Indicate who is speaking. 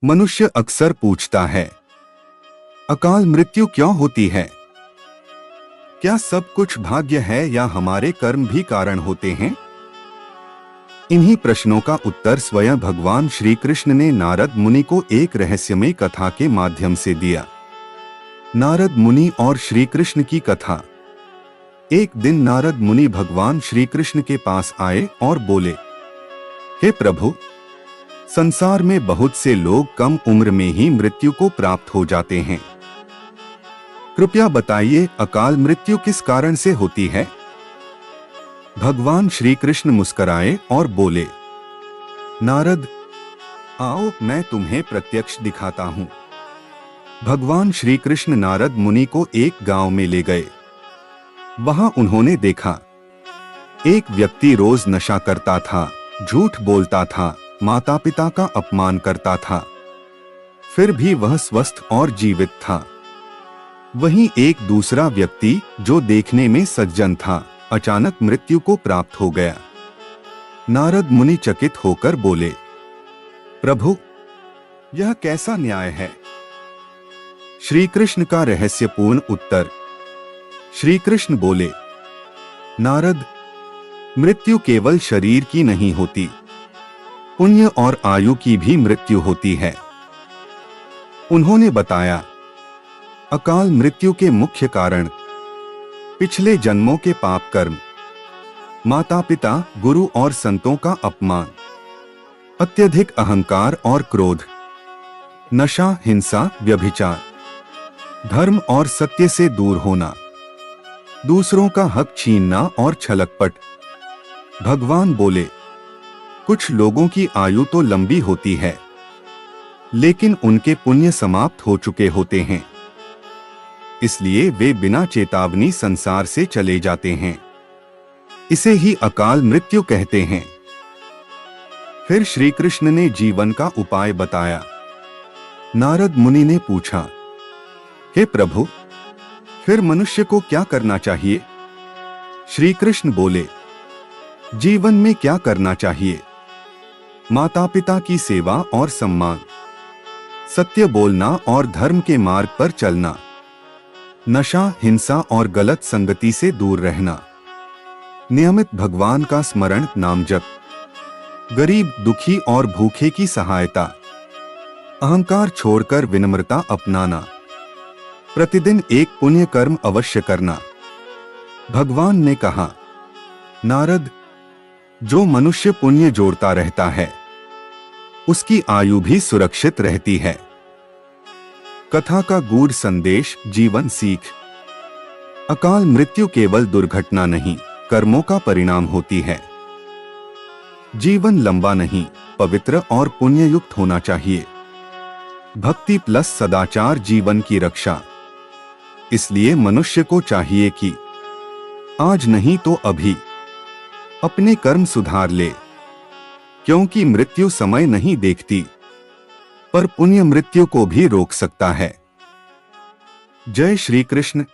Speaker 1: मनुष्य अक्सर पूछता है, अकाल मृत्यु क्यों होती है? क्या सब कुछ भाग्य है या हमारे कर्म भी कारण होते हैं? इन्हीं प्रश्नों का उत्तर स्वयं भगवान श्री कृष्ण ने नारद मुनि को एक रहस्यमय कथा के माध्यम से दिया। नारद मुनि और श्री कृष्ण की कथा। एक दिन नारद मुनि भगवान श्री कृष्ण के पास आए और बोले, हे प्रभु, संसार में बहुत से लोग कम उम्र में ही मृत्यु को प्राप्त हो जाते हैं। कृपया बताइए, अकाल मृत्यु किस कारण से होती है? भगवान श्री कृष्ण मुस्कुराए और बोले, नारद, आओ मैं तुम्हें प्रत्यक्ष दिखाता हूं। भगवान श्री कृष्ण नारद मुनि को एक गांव में ले गए। वहां उन्होंने देखा, एक व्यक्ति रोज नशा करता था, झूठ बोलता था, माता पिता का अपमान करता था, फिर भी वह स्वस्थ और जीवित था। वहीं एक दूसरा व्यक्ति जो देखने में सज्जन था, अचानक मृत्यु को प्राप्त हो गया। नारद मुनि चकित होकर बोले, प्रभु, यह कैसा न्याय है? श्री कृष्ण का रहस्यपूर्ण उत्तर। श्री कृष्ण बोले, नारद, मृत्यु केवल शरीर की नहीं होती, पुण्य और आयु की भी मृत्यु होती है। उन्होंने बताया, अकाल मृत्यु के मुख्य कारण पिछले जन्मों के पाप कर्म, माता पिता, गुरु और संतों का अपमान, अत्यधिक अहंकार और क्रोध, नशा, हिंसा, व्यभिचार, धर्म और सत्य से दूर होना, दूसरों का हक छीनना और छलकपट। भगवान बोले, कुछ लोगों की आयु तो लंबी होती है, लेकिन उनके पुण्य समाप्त हो चुके होते हैं, इसलिए वे बिना चेतावनी संसार से चले जाते हैं। इसे ही अकाल मृत्यु कहते हैं। फिर श्री कृष्ण ने जीवन का उपाय बताया। नारद मुनि ने पूछा, हे प्रभु, फिर मनुष्य को क्या करना चाहिए? श्री कृष्ण बोले, जीवन में क्या करना चाहिए? माता पिता की सेवा और सम्मान, सत्य बोलना और धर्म के मार्ग पर चलना, नशा, हिंसा और गलत संगति से दूर रहना, नियमित भगवान का स्मरण, नाम जप, गरीब, दुखी और भूखे की सहायता, अहंकार छोड़कर विनम्रता अपनाना, प्रतिदिन एक पुण्य कर्म अवश्य करना। भगवान ने कहा, नारद, जो मनुष्य पुण्य जोड़ता रहता है, उसकी आयु भी सुरक्षित रहती है। कथा का गूढ़ संदेश, जीवन सीख। अकाल मृत्यु केवल दुर्घटना नहीं, कर्मों का परिणाम होती है। जीवन लंबा नहीं, पवित्र और पुण्ययुक्त होना चाहिए। भक्ति प्लस सदाचार जीवन की रक्षा। इसलिए मनुष्य को चाहिए कि आज नहीं तो अभी अपने कर्म सुधार ले, क्योंकि मृत्यु समय नहीं देखती, पर पुण्य मृत्यु को भी रोक सकता है। जय श्री कृष्ण।